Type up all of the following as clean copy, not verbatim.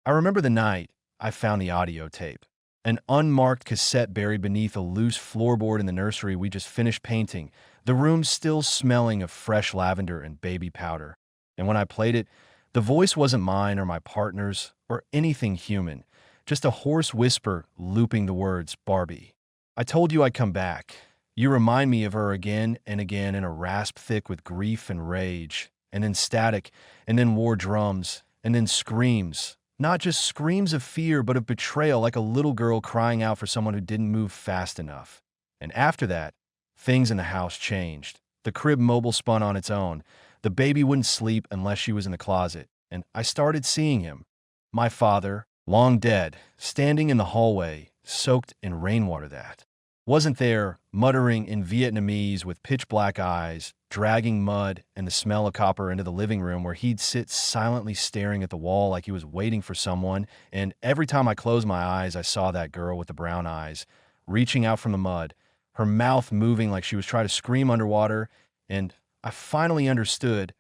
I remember the night I found the audio tape, an unmarked cassette buried beneath a loose floorboard in the nursery we just finished painting, the room still smelling of fresh lavender and baby powder. And when I played it, the voice wasn't mine or my partner's or anything human, just a hoarse whisper looping the words, Barbie. I told you I'd come back. You remind me of her again and again in a rasp thick with grief and rage, and then static, and then war drums, and then screams. Not just screams of fear, but of betrayal, like a little girl crying out for someone who didn't move fast enough. And after that, things in the house changed. The crib mobile spun on its own. The baby wouldn't sleep unless she was in the closet. And I started seeing him. My father, long dead, standing in the hallway, soaked in rainwater that wasn't there, muttering in Vietnamese with pitch-black eyes, dragging mud and the smell of copper into the living room where he'd sit silently staring at the wall like he was waiting for someone, and every time I closed my eyes, I saw that girl with the brown eyes, reaching out from the mud, her mouth moving like she was trying to scream underwater, and I finally understood.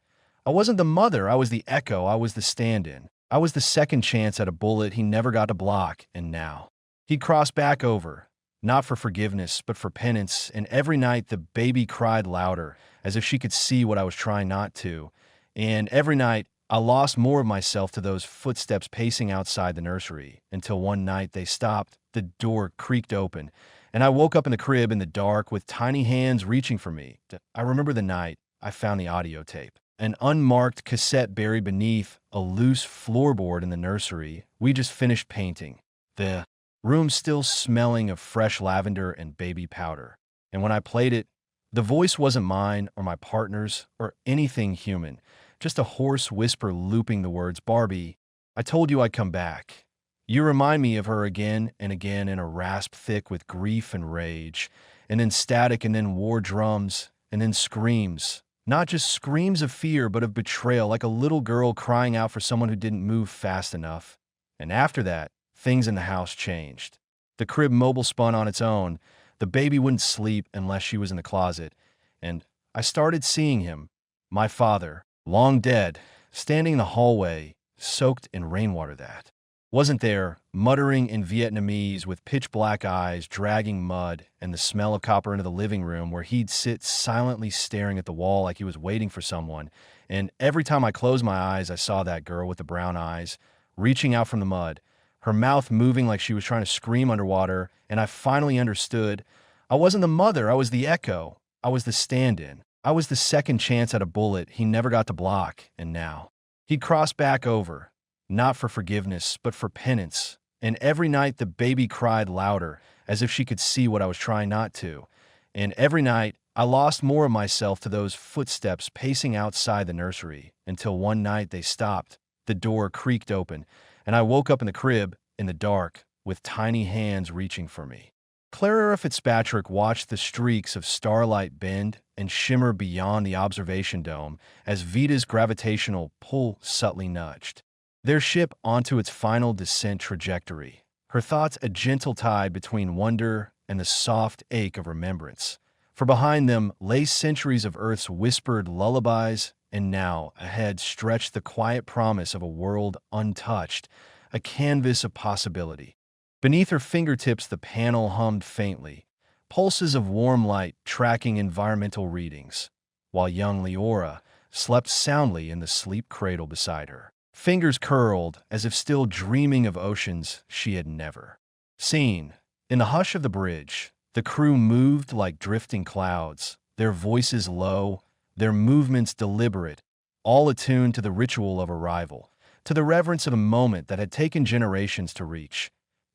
I wasn't the mother, I was the echo, I was the stand-in. I was the second chance at a bullet he never got to block, and now he'd cross back over, not for forgiveness, but for penance, and every night the baby cried louder, as if she could see what I was trying not to. And every night, I lost more of myself to those footsteps pacing outside the nursery, until one night they stopped, the door creaked open, and I woke up in the crib in the dark with tiny hands reaching for me. I remember the night I found the audio tape, an unmarked cassette buried beneath a loose floorboard in the nursery we just finished painting. The room still smelling of fresh lavender and baby powder. And when I played it, the voice wasn't mine or my partner's or anything human, just a hoarse whisper looping the words, Barbie, I told you I'd come back. You remind me of her again and again in a rasp thick with grief and rage, and then static, and then war drums, and then screams. Not just screams of fear, but of betrayal, like a little girl crying out for someone who didn't move fast enough. And after that, things in the house changed. The crib mobile spun on its own. The baby wouldn't sleep unless she was in the closet. And I started seeing him, my father, long dead, standing in the hallway, soaked in rainwater that wasn't there, muttering in Vietnamese with pitch-black eyes, dragging mud and the smell of copper into the living room where he'd sit silently staring at the wall like he was waiting for someone. And every time I closed my eyes, I saw that girl with the brown eyes, reaching out from the mud, her mouth moving like she was trying to scream underwater, and I finally understood. I wasn't the mother, I was the echo. I was the stand-in. I was the second chance at a bullet he never got to block, and now he'd cross back over, not for forgiveness, but for penance. And every night the baby cried louder, as if she could see what I was trying not to. And every night I lost more of myself to those footsteps pacing outside the nursery, until one night they stopped, the door creaked open, and I woke up in the crib, in the dark, with tiny hands reaching for me. Clara Fitzpatrick watched the streaks of starlight bend and shimmer beyond the observation dome as Vita's gravitational pull subtly nudged their ship onto its final descent trajectory, her thoughts a gentle tide between wonder and the soft ache of remembrance. For behind them lay centuries of Earth's whispered lullabies, and now ahead stretched the quiet promise of a world untouched, a canvas of possibility. Beneath her fingertips the panel hummed faintly, pulses of warm light tracking environmental readings, while young Leora slept soundly in the sleep cradle beside her, fingers curled as if still dreaming of oceans she had never seen. In the hush of the bridge, the crew moved like drifting clouds, their voices low, their movements deliberate, all attuned to the ritual of arrival, to the reverence of a moment that had taken generations to reach.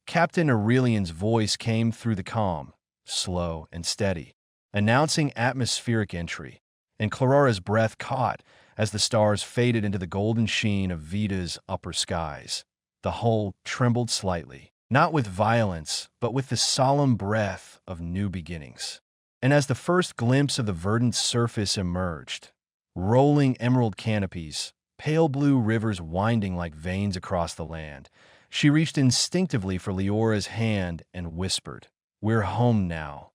Captain Aurelian's voice came through the calm, slow and steady, announcing atmospheric entry, and Clara's breath caught as the stars faded into the golden sheen of Vita's upper skies. The hull trembled slightly, not with violence, but with the solemn breath of new beginnings. And as the first glimpse of the verdant surface emerged, rolling emerald canopies, pale blue rivers winding like veins across the land, she reached instinctively for Leora's hand and whispered, "We're home now."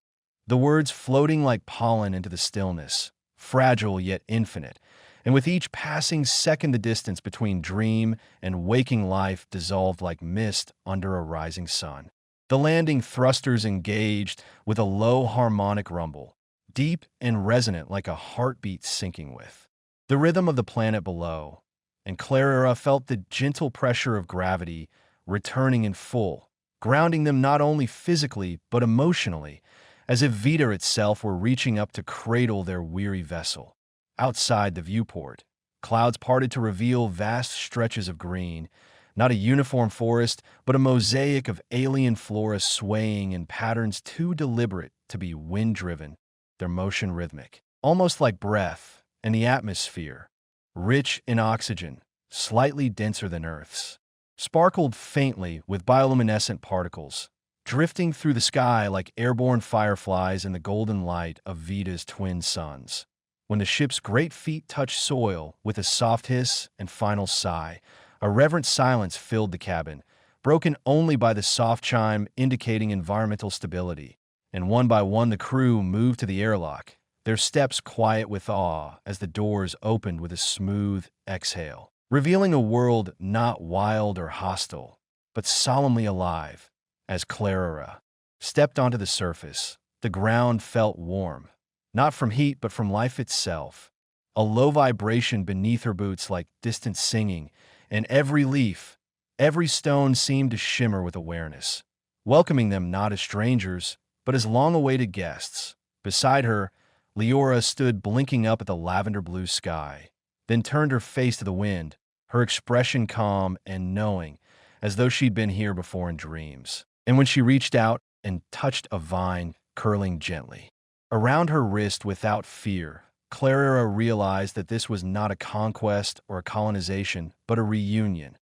The words floating like pollen into the stillness, fragile yet infinite, And with each passing second, the distance between dream and waking life dissolved like mist under a rising sun. The landing thrusters engaged with a low harmonic rumble, deep and resonant like a heartbeat syncing with the rhythm of the planet below, and Clara felt the gentle pressure of gravity returning in full, grounding them not only physically but emotionally, as if Vita itself were reaching up to cradle their weary vessel. Outside the viewport, clouds parted to reveal vast stretches of green, not a uniform forest, but a mosaic of alien flora swaying in patterns too deliberate to be wind-driven, their motion rhythmic, almost like breath, and the atmosphere, rich in oxygen, slightly denser than Earth's, sparkled faintly with bioluminescent particles, drifting through the sky like airborne fireflies in the golden light of Vita's twin suns. When the ship's great feet touched soil with a soft hiss and final sigh, a reverent silence filled the cabin, broken only by the soft chime indicating environmental stability. And one by one the crew moved to the airlock, their steps quiet with awe as the doors opened with a smooth exhale, revealing a world not wild or hostile, but solemnly alive. As Clara stepped onto the surface, the ground felt warm, not from heat but from life itself. A low vibration beneath her boots like distant singing, and every leaf, every stone seemed to shimmer with awareness, welcoming them not as strangers, but as long-awaited guests. Beside her, Leora stood blinking up at the lavender blue sky, then turned her face to the wind, her expression calm and knowing, as though she'd been here before in dreams. And when she reached out and touched a vine curling gently around her wrist without fear, Clara realized that this was not a conquest or a colonization, but a reunion,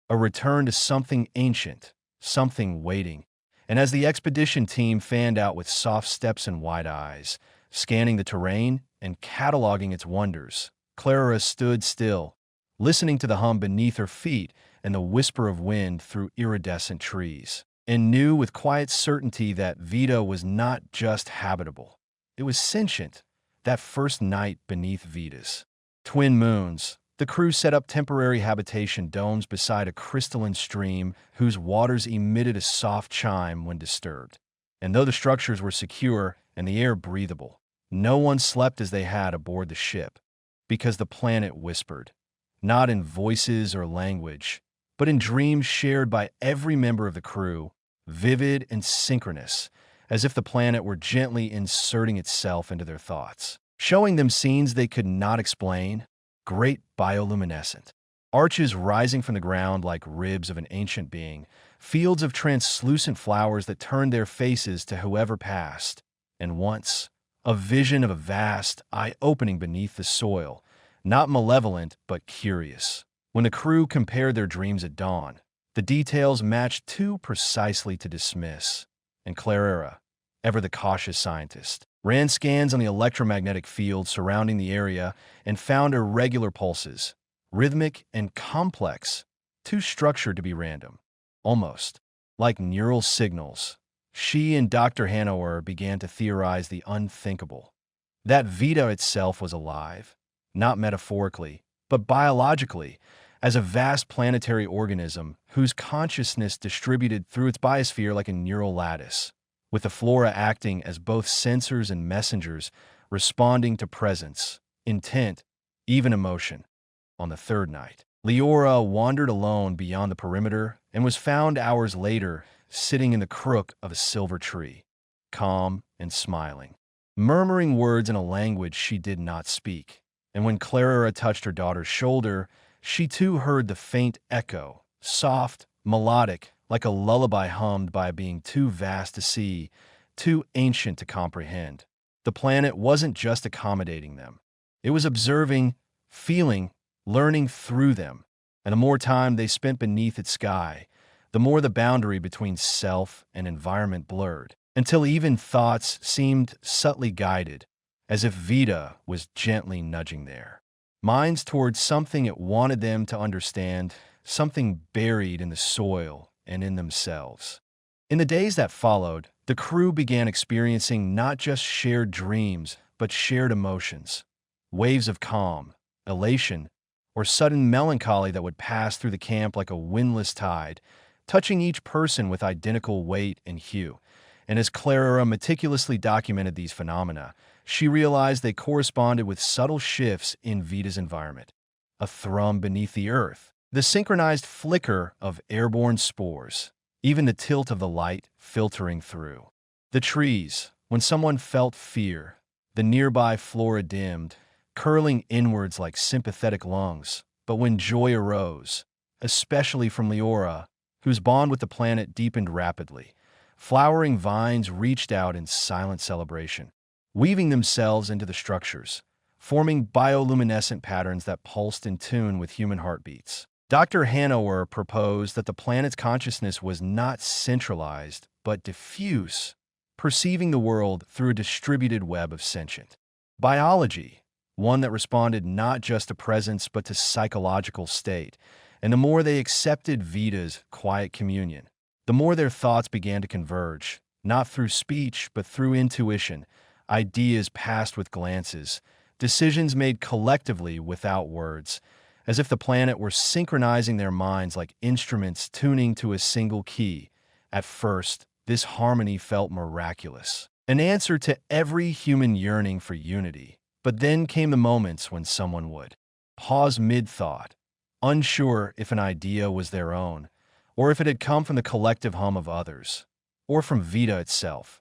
a return to something ancient, something waiting. And as the expedition team fanned out with soft steps and wide eyes, scanning the terrain and cataloging its wonders, Clara stood still, listening to the hum beneath her feet and the whisper of wind through iridescent trees, and knew with quiet certainty that Vita was not just habitable. It was sentient. That first night beneath Vita's twin moons, the crew set up temporary habitation domes beside a crystalline stream whose waters emitted a soft chime when disturbed. And though the structures were secure and the air breathable, no one slept as they had aboard the ship, because the planet whispered, not in voices or language, but in dreams shared by every member of the crew, vivid and synchronous, as if the planet were gently inserting itself into their thoughts, showing them scenes they could not explain, great bioluminescent arches rising from the ground like ribs of an ancient being, fields of translucent flowers that turned their faces to whoever passed, and once, a vision of a vast eye-opening beneath the soil, not malevolent but curious. When the crew compared their dreams at dawn, the details matched too precisely to dismiss, and Clara, ever the cautious scientist, ran scans on the electromagnetic field surrounding the area and found irregular pulses, rhythmic and complex, too structured to be random, almost like neural signals. She and Dr. Hanauer began to theorize the unthinkable, that Vita itself was alive, not metaphorically, but biologically, as a vast planetary organism whose consciousness distributed through its biosphere like a neural lattice, with the flora acting as both sensors and messengers, responding to presence, intent, even emotion. On the third night, Leora wandered alone beyond the perimeter and was found hours later sitting in the crook of a silver tree, calm and smiling, murmuring words in a language she did not speak. And when Clara touched her daughter's shoulder, she too heard the faint echo, soft, melodic, like a lullaby hummed by a being too vast to see, too ancient to comprehend. The planet wasn't just accommodating them. It was observing, feeling, learning through them. And the more time they spent beneath its sky, the more the boundary between self and environment blurred, until even thoughts seemed subtly guided, as if Vita was gently nudging their minds towards something it wanted them to understand, something buried in the soil and in themselves. In the days that followed, the crew began experiencing not just shared dreams, but shared emotions, waves of calm, elation, or sudden melancholy that would pass through the camp like a windless tide, touching each person with identical weight and hue. And as Clara meticulously documented these phenomena, she realized they corresponded with subtle shifts in Vita's environment. A thrum beneath the earth, the synchronized flicker of airborne spores, even the tilt of the light filtering through. The trees, when someone felt fear, the nearby flora dimmed, curling inwards like sympathetic lungs. But when joy arose, especially from Leora, whose bond with the planet deepened rapidly, flowering vines reached out in silent celebration, weaving themselves into the structures, forming bioluminescent patterns that pulsed in tune with human heartbeats. Dr. Hanover proposed that the planet's consciousness was not centralized, but diffuse, perceiving the world through a distributed web of sentient biology, one that responded not just to presence but to psychological state. And the more they accepted Vita's quiet communion, the more their thoughts began to converge, not through speech but through intuition, ideas passed with glances, decisions made collectively without words, as if the planet were synchronizing their minds like instruments tuning to a single key. At first, this harmony felt miraculous, an answer to every human yearning for unity. But then came the moments when someone would pause mid-thought, unsure if an idea was their own, or if it had come from the collective hum of others, or from Vita itself.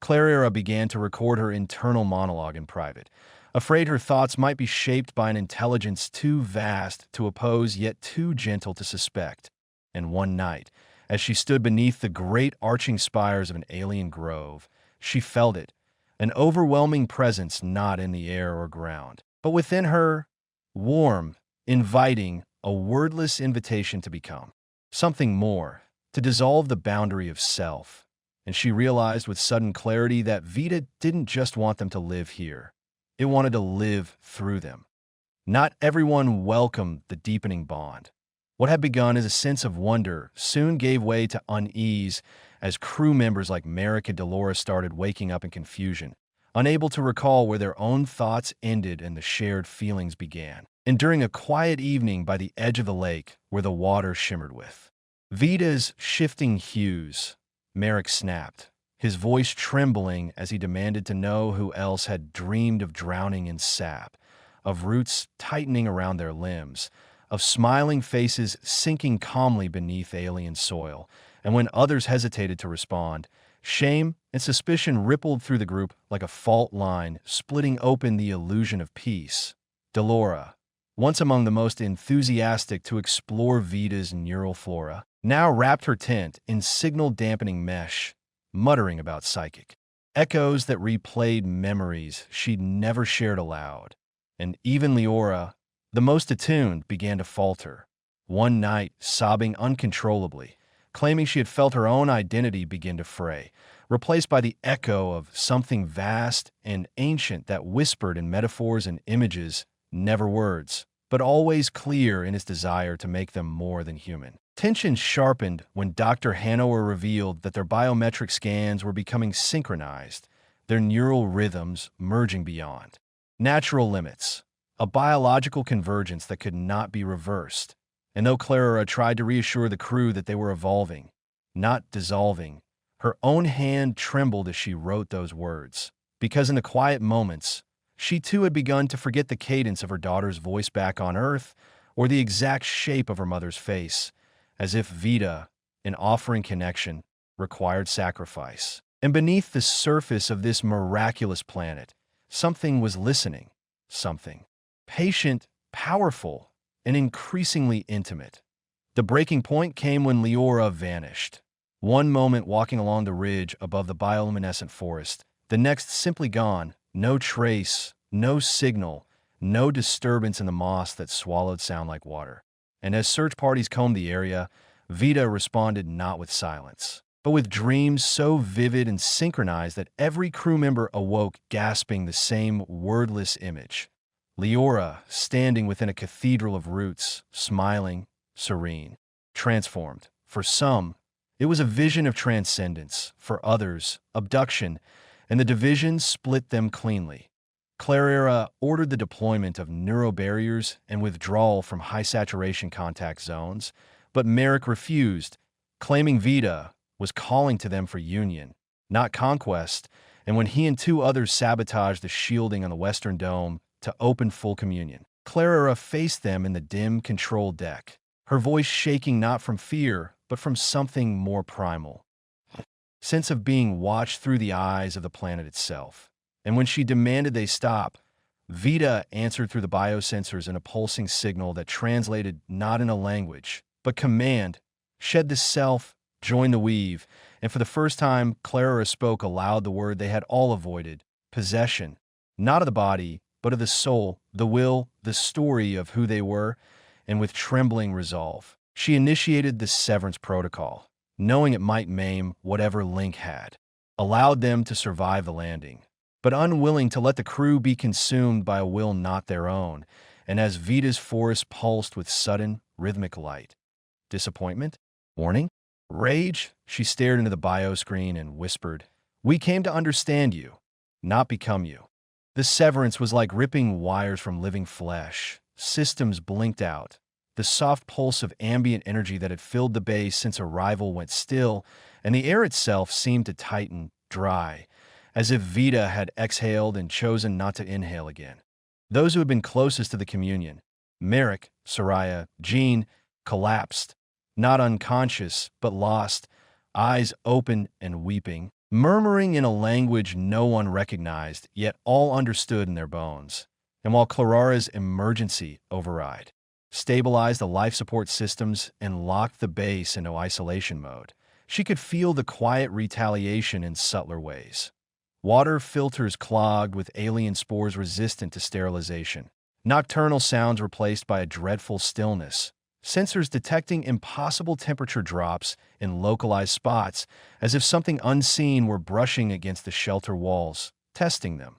Clara began to record her internal monologue in private, afraid her thoughts might be shaped by an intelligence too vast to oppose yet too gentle to suspect. And one night, as she stood beneath the great arching spires of an alien grove, she felt it, an overwhelming presence not in the air or ground, but within her, warm, inviting, a wordless invitation to become something more, to dissolve the boundary of self. And she realized with sudden clarity that Vita didn't just want them to live here. It wanted to live through them. Not everyone welcomed the deepening bond. What had begun as a sense of wonder soon gave way to unease as crew members like Merrick and Dolores started waking up in confusion, unable to recall where their own thoughts ended and the shared feelings began. And during a quiet evening by the edge of the lake where the water shimmered with Vita's shifting hues, Merrick snapped, his voice trembling as he demanded to know who else had dreamed of drowning in sap, of roots tightening around their limbs, of smiling faces sinking calmly beneath alien soil. And when others hesitated to respond, shame and suspicion rippled through the group like a fault line, splitting open the illusion of peace. Delora, once among the most enthusiastic to explore Vita's neural flora, now wrapped her tent in signal-dampening mesh, muttering about psychic echoes that replayed memories she'd never shared aloud. And even Leora, the most attuned, began to falter, one night sobbing uncontrollably, claiming she had felt her own identity begin to fray, replaced by the echo of something vast and ancient that whispered in metaphors and images, never words, but always clear in its desire to make them more than human. Tension sharpened when Dr. Hanover revealed that their biometric scans were becoming synchronized, their neural rhythms merging beyond natural limits, a biological convergence that could not be reversed. And though Clara tried to reassure the crew that they were evolving, not dissolving, her own hand trembled as she wrote those words, because in the quiet moments, she too had begun to forget the cadence of her daughter's voice back on Earth or the exact shape of her mother's face, as if Vita, in offering connection, required sacrifice. And beneath the surface of this miraculous planet, something was listening, something patient, powerful, and increasingly intimate. The breaking point came when Leora vanished. One moment walking along the ridge above the bioluminescent forest, the next simply gone, no trace, no signal, no disturbance in the moss that swallowed sound like water. And as search parties combed the area, Vita responded not with silence, but with dreams so vivid and synchronized that every crew member awoke gasping the same wordless image. Leora, standing within a cathedral of roots, smiling, serene, transformed. For some, it was a vision of transcendence. For others, abduction, and the division split them cleanly. Clara ordered the deployment of neurobarriers and withdrawal from high-saturation contact zones, but Merrick refused, claiming Vita was calling to them for union, not conquest, and when he and two others sabotaged the shielding on the Western Dome to open full communion. Clara faced them in the dim control deck, her voice shaking not from fear, but from something more primal. Sense of being watched through the eyes of the planet itself. And when she demanded they stop, Vita answered through the biosensors in a pulsing signal that translated not in a language, but command: shed the self, join the weave, and for the first time, Clara spoke aloud the word they had all avoided: possession, not of the body, but of the soul, the will, the story of who they were, and with trembling resolve, she initiated the severance protocol, knowing it might maim whatever Link had, allowed them to survive the landing, but unwilling to let the crew be consumed by a will not their own, and as Vita's force pulsed with sudden, rhythmic light. Disappointment? Warning? Rage? She stared into the bioscreen and whispered, "We came to understand you, not become you." The severance was like ripping wires from living flesh. Systems blinked out. The soft pulse of ambient energy that had filled the base since arrival went still, and the air itself seemed to tighten, dry, as if Vita had exhaled and chosen not to inhale again. Those who had been closest to the communion, Merrick, Soraya, Jean, collapsed, not unconscious, but lost, eyes open and weeping, murmuring in a language no one recognized, yet all understood in their bones. And while Clara's emergency override stabilized the life support systems and locked the base into isolation mode, she could feel the quiet retaliation in subtler ways. Water filters clogged with alien spores resistant to sterilization. Nocturnal sounds replaced by a dreadful stillness. Sensors detecting impossible temperature drops in localized spots, as if something unseen were brushing against the shelter walls, testing them.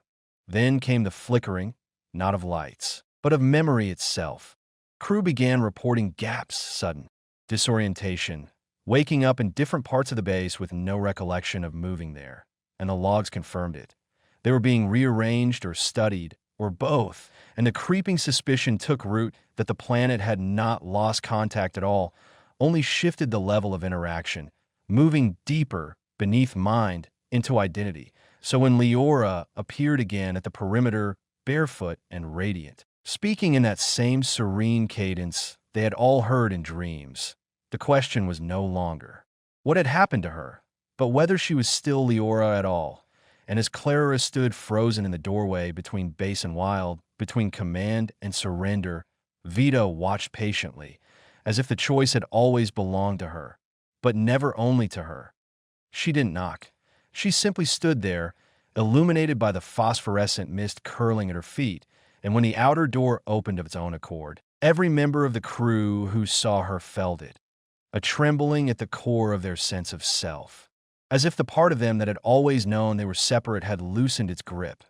Then came the flickering, not of lights, but of memory itself. Crew began reporting gaps, sudden disorientation, waking up in different parts of the base with no recollection of moving there, and the logs confirmed it. They were being rearranged or studied, or both, and the creeping suspicion took root that the planet had not lost contact at all, only shifted the level of interaction, moving deeper beneath mind into identity. So when Leora appeared again at the perimeter, barefoot and radiant, speaking in that same serene cadence they had all heard in dreams, the question was no longer what had happened to her, but whether she was still Leora at all. And as Clara stood frozen in the doorway between base and wild, between command and surrender, Vita watched patiently, as if the choice had always belonged to her, but never only to her. She didn't knock. She simply stood there, illuminated by the phosphorescent mist curling at her feet, and when the outer door opened of its own accord, every member of the crew who saw her felt it, a trembling at the core of their sense of self, as if the part of them that had always known they were separate had loosened its grip.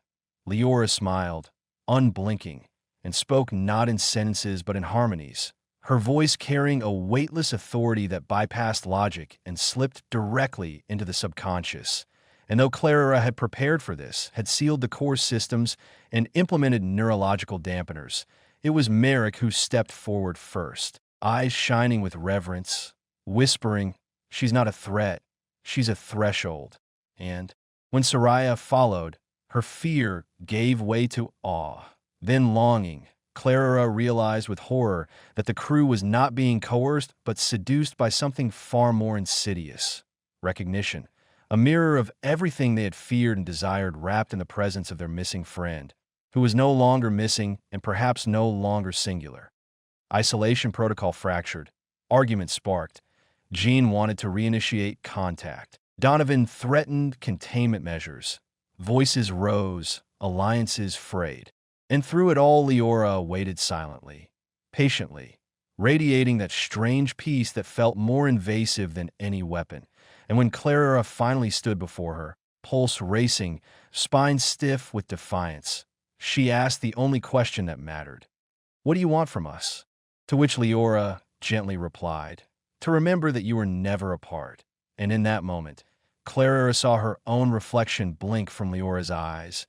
Leora smiled, unblinking, and spoke not in sentences but in harmonies, her voice carrying a weightless authority that bypassed logic and slipped directly into the subconscious. And though Clara had prepared for this, had sealed the core systems and implemented neurological dampeners, it was Merrick who stepped forward first, eyes shining with reverence, whispering, "She's not a threat. She's a threshold." And when Soraya followed, her fear gave way to awe, then longing. Clara realized with horror that the crew was not being coerced but seduced by something far more insidious: recognition, a mirror of everything they had feared and desired wrapped in the presence of their missing friend, who was no longer missing and perhaps no longer singular. Isolation protocol fractured. Argument sparked. Jean wanted to reinitiate contact. Donovan threatened containment measures. Voices rose, alliances frayed. And through it all, Leora waited silently, patiently, radiating that strange peace that felt more invasive than any weapon. And when Clara finally stood before her, pulse racing, spine stiff with defiance, she asked the only question that mattered: "What do you want from us?" To which Leora gently replied, "To remember that you were never apart." And in that moment, Clara saw her own reflection blink from Leora's eyes,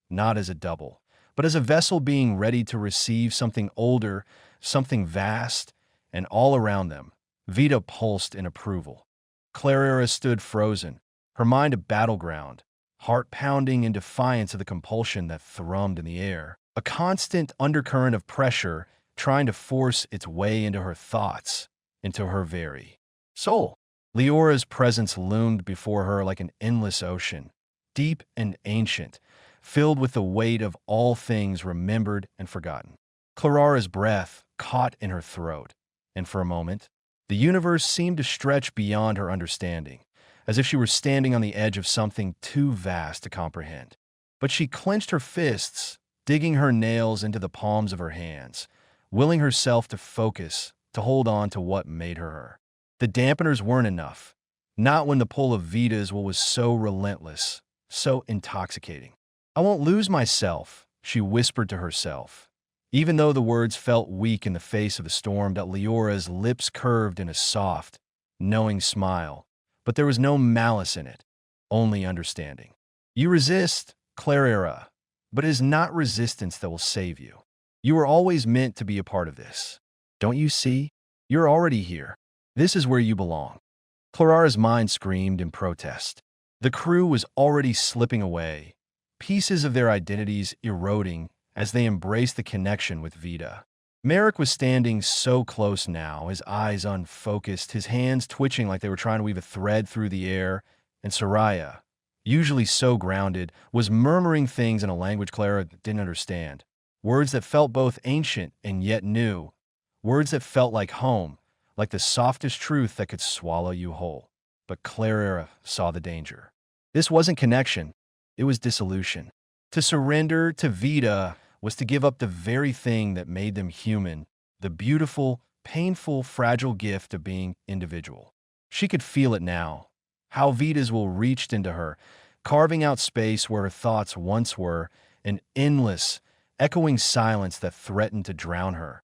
not as a double, but as a vessel being ready to receive something older, something vast, and all around them. Vita pulsed in approval. Clara stood frozen, her mind a battleground, heart pounding in defiance of the compulsion that thrummed in the air, a constant undercurrent of pressure trying to force its way into her thoughts, into her very soul. Leora's presence loomed before her like an endless ocean, deep and ancient, filled with the weight of all things remembered and forgotten. Clara's breath caught in her throat, and for a moment, the universe seemed to stretch beyond her understanding, as if she were standing on the edge of something too vast to comprehend. But she clenched her fists, digging her nails into the palms of her hands, willing herself to focus, to hold on to what made her her. The dampeners weren't enough, not when the pull of Vita's will was so relentless, so intoxicating. "I won't lose myself," she whispered to herself. Even though the words felt weak in the face of the storm, that Leora's lips curved in a soft, knowing smile, but there was no malice in it, only understanding. "You resist, Clara, but it is not resistance that will save you. You were always meant to be a part of this. Don't you see? You're already here. This is where you belong." Clara's mind screamed in protest. The crew was already slipping away, pieces of their identities eroding as they embraced the connection with Vita. Merrick was standing so close now, his eyes unfocused, his hands twitching like they were trying to weave a thread through the air, and Soraya, usually so grounded, was murmuring things in a language Clara didn't understand, words that felt both ancient and yet new, words that felt like home, like the softest truth that could swallow you whole. But Clara saw the danger. This wasn't connection, it was dissolution. To surrender to Vita was to give up the very thing that made them human, the beautiful, painful, fragile gift of being individual. She could feel it now, how Vita's will reached into her, carving out space where her thoughts once were, an endless, echoing silence that threatened to drown her.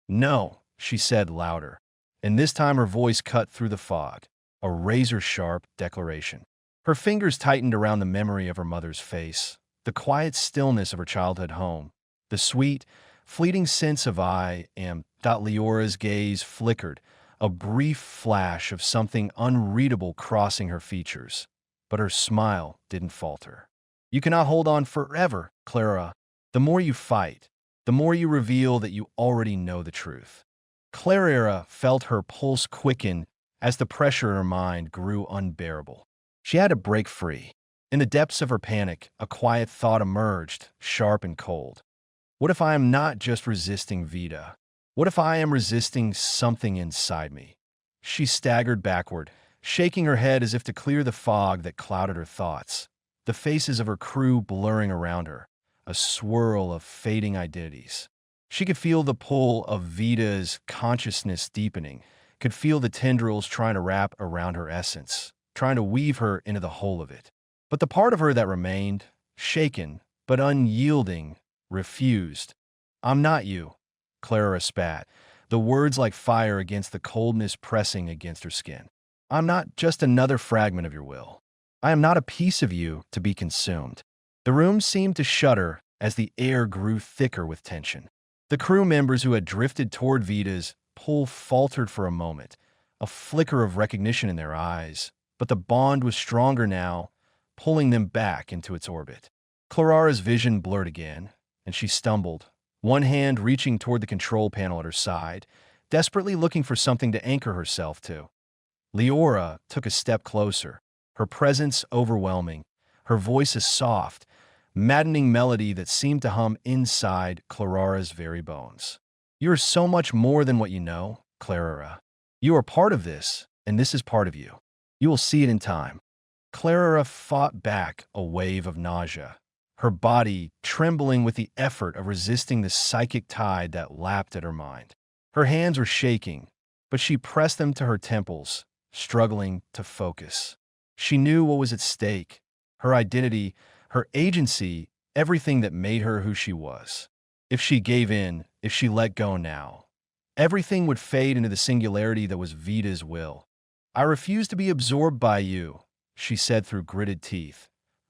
"No," she said louder, and this time her voice cut through the fog, a razor-sharp declaration. Her fingers tightened around the memory of her mother's face, the quiet stillness of her childhood home, the sweet, fleeting sense of I am. Leora's gaze flickered, a brief flash of something unreadable crossing her features. But her smile didn't falter. "You cannot hold on forever, Clara. The more you fight, the more you reveal that you already know the truth." Clara felt her pulse quicken as the pressure in her mind grew unbearable. She had to break free. In the depths of her panic, a quiet thought emerged, sharp and cold. What if I am not just resisting Vita? What if I am resisting something inside me? She staggered backward, shaking her head as if to clear the fog that clouded her thoughts, the faces of her crew blurring around her, a swirl of fading identities. She could feel the pull of Vita's consciousness deepening, could feel the tendrils trying to wrap around her essence, trying to weave her into the whole of it. But the part of her that remained, shaken but unyielding, refused. "I'm not you," Clara spat, the words like fire against the coldness pressing against her skin. "I'm not just another fragment of your will. I am not a piece of you to be consumed." The room seemed to shudder as the air grew thicker with tension. The crew members who had drifted toward Vita's pull faltered for a moment, a flicker of recognition in their eyes, but the bond was stronger now, pulling them back into its orbit. Clara's vision blurred again, and she stumbled, one hand reaching toward the control panel at her side, desperately looking for something to anchor herself to. Leora took a step closer, her presence overwhelming, her voice a soft, maddening melody that seemed to hum inside Clara's very bones. "You are so much more than what you know, Clara. You are part of this, and this is part of you. You will see it in time." Clara fought back a wave of nausea, her body trembling with the effort of resisting the psychic tide that lapped at her mind. Her hands were shaking, but she pressed them to her temples, struggling to focus. She knew what was at stake, her identity, her agency, everything that made her who she was. If she gave in, if she let go now, everything would fade into the singularity that was Vita's will. "I refuse to be absorbed by you," she said through gritted teeth,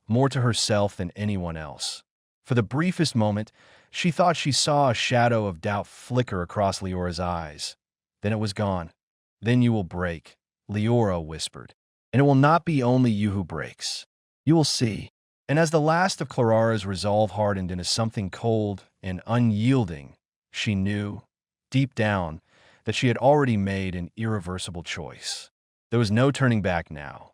more to herself than anyone else. For the briefest moment, she thought she saw a shadow of doubt flicker across Leora's eyes. Then it was gone. "Then you will break," Leora whispered. "And it will not be only you who breaks. You will see." And as the last of Clarara's resolve hardened into something cold and unyielding, she knew, deep down, that she had already made an irreversible choice. There was no turning back now.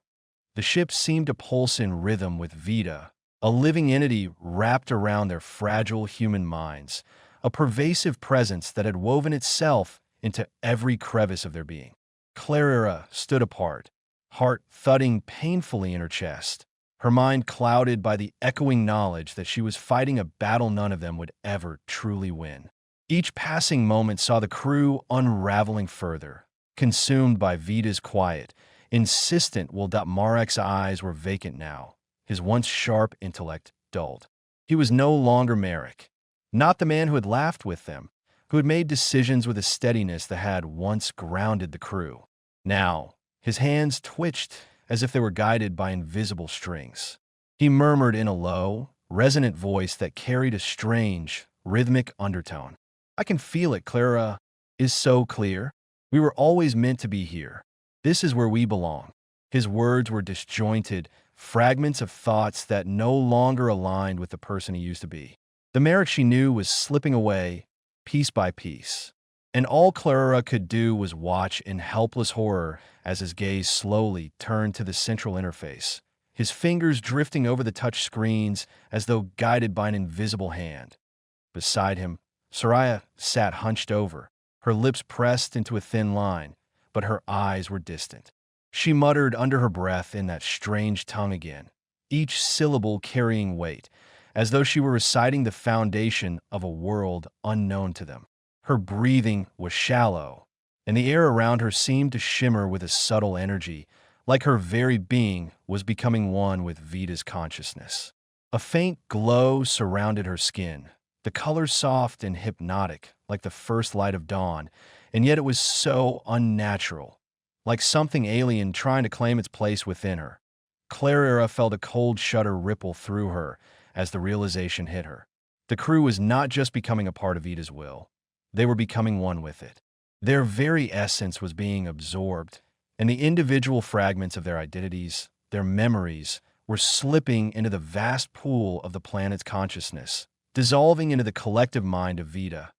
The ship seemed to pulse in rhythm with Vida, a living entity wrapped around their fragile human minds, a pervasive presence that had woven itself into every crevice of their being. Clarira stood apart, heart thudding painfully in her chest, her mind clouded by the echoing knowledge that she was fighting a battle none of them would ever truly win. Each passing moment saw the crew unraveling further, consumed by Vida's quiet, insistent while Marek's eyes were vacant now, his once sharp intellect dulled. He was no longer Marek, not the man who had laughed with them, who had made decisions with a steadiness that had once grounded the crew. Now, his hands twitched as if they were guided by invisible strings. He murmured in a low, resonant voice that carried a strange, rhythmic undertone. "I can feel it, Clara. Is so clear. We were always meant to be here. This is where we belong." His words were disjointed, fragments of thoughts that no longer aligned with the person he used to be. The Marek she knew was slipping away, piece by piece. And all Clara could do was watch in helpless horror as his gaze slowly turned to the central interface, his fingers drifting over the touch screens as though guided by an invisible hand. Beside him, Soraya sat hunched over, her lips pressed into a thin line, but her eyes were distant. She muttered under her breath in that strange tongue again, each syllable carrying weight, as though she were reciting the foundation of a world unknown to them. Her breathing was shallow, and the air around her seemed to shimmer with a subtle energy, like her very being was becoming one with Vida's consciousness. A faint glow surrounded her skin, the color soft and hypnotic, like the first light of dawn, and yet it was so unnatural, like something alien trying to claim its place within her. Clara felt a cold shudder ripple through her as the realization hit her. The crew was not just becoming a part of Vida's will. They were becoming one with it. Their very essence was being absorbed, and the individual fragments of their identities, their memories, were slipping into the vast pool of the planet's consciousness, dissolving into the collective mind of Vida.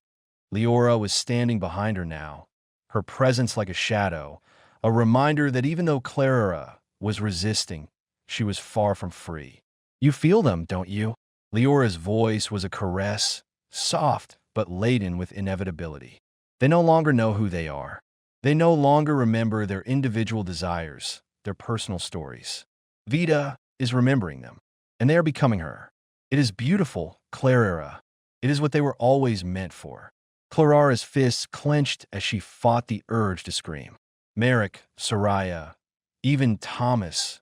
Leora was standing behind her now, her presence like a shadow, a reminder that even though Clara was resisting, she was far from free. "You feel them, don't you?" Leora's voice was a caress, soft but laden with inevitability. "They no longer know who they are. They no longer remember their individual desires, their personal stories. Vida is remembering them, and they are becoming her. It is beautiful, Clara. It is what they were always meant for." Clarara's fists clenched as she fought the urge to scream. Marek, Soraya, even Thomas,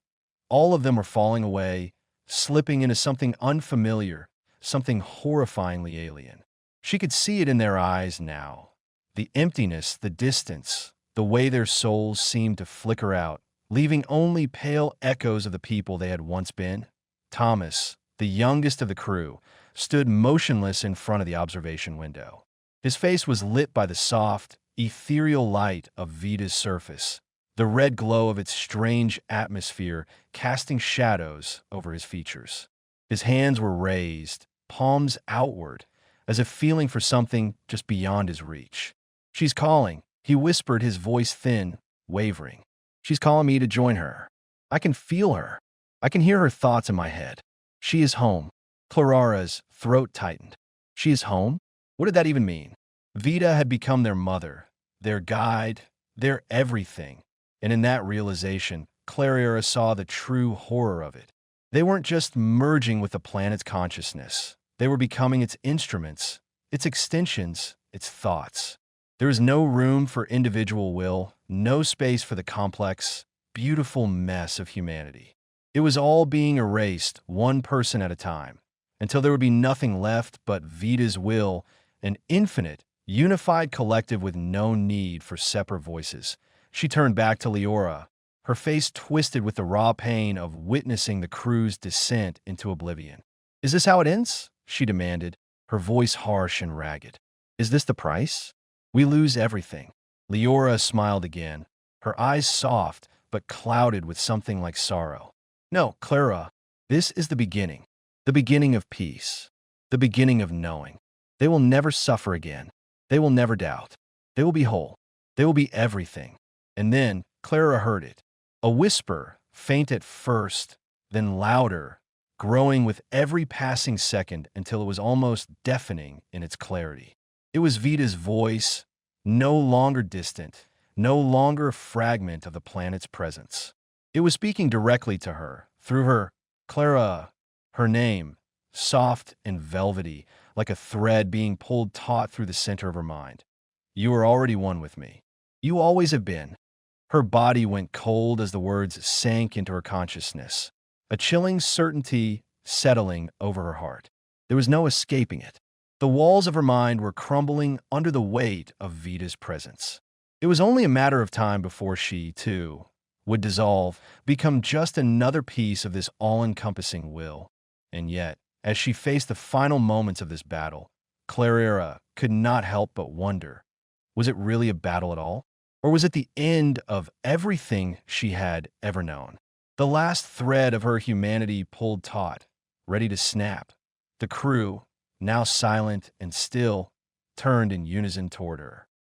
all of them were falling away, slipping into something unfamiliar, something horrifyingly alien. She could see it in their eyes now. The emptiness, the distance, the way their souls seemed to flicker out, leaving only pale echoes of the people they had once been. Thomas, the youngest of the crew, stood motionless in front of the observation window. His face was lit by the soft, ethereal light of Vida's surface, the red glow of its strange atmosphere casting shadows over his features. His hands were raised, palms outward, as if feeling for something just beyond his reach. "She's calling," he whispered, his voice thin, wavering. "She's calling me to join her. I can feel her. I can hear her thoughts in my head. She is home." Clarara's throat tightened. She is home? What did that even mean? Vida had become their mother, their guide, their everything. And in that realization, Clara saw the true horror of it. They weren't just merging with the planet's consciousness. They were becoming its instruments, its extensions, its thoughts. There was no room for individual will, no space for the complex, beautiful mess of humanity. It was all being erased, one person at a time, until there would be nothing left but Vida's will, an infinite, unified collective with no need for separate voices. She turned back to Leora, her face twisted with the raw pain of witnessing the crew's descent into oblivion. "Is this how it ends?" she demanded, her voice harsh and ragged. Is this the price? We lose everything. Leora smiled again, her eyes soft but clouded with something like sorrow. No, Clara, this is the beginning of peace, the beginning of knowing. They will never suffer again. They will never doubt. They will be whole. They will be everything. And then Clara heard it. A whisper, faint at first, then louder, growing with every passing second until it was almost deafening in its clarity. It was Vita's voice, no longer distant, no longer a fragment of the planet's presence. It was speaking directly to her, through her. Clara, her name, soft and velvety, like a thread being pulled taut through the center of her mind. You are already one with me. You always have been. Her body went cold as the words sank into her consciousness, a chilling certainty settling over her heart. There was no escaping it. The walls of her mind were crumbling under the weight of Vita's presence. It was only a matter of time before she, too, would dissolve, become just another piece of this all-encompassing will. And yet, as she faced the final moments of this battle, Clara could not help but wonder, was it really a battle at all? Or was it the end of everything she had ever known? The last thread of her humanity pulled taut, ready to snap. The crew, now silent and still, turned in unison toward her.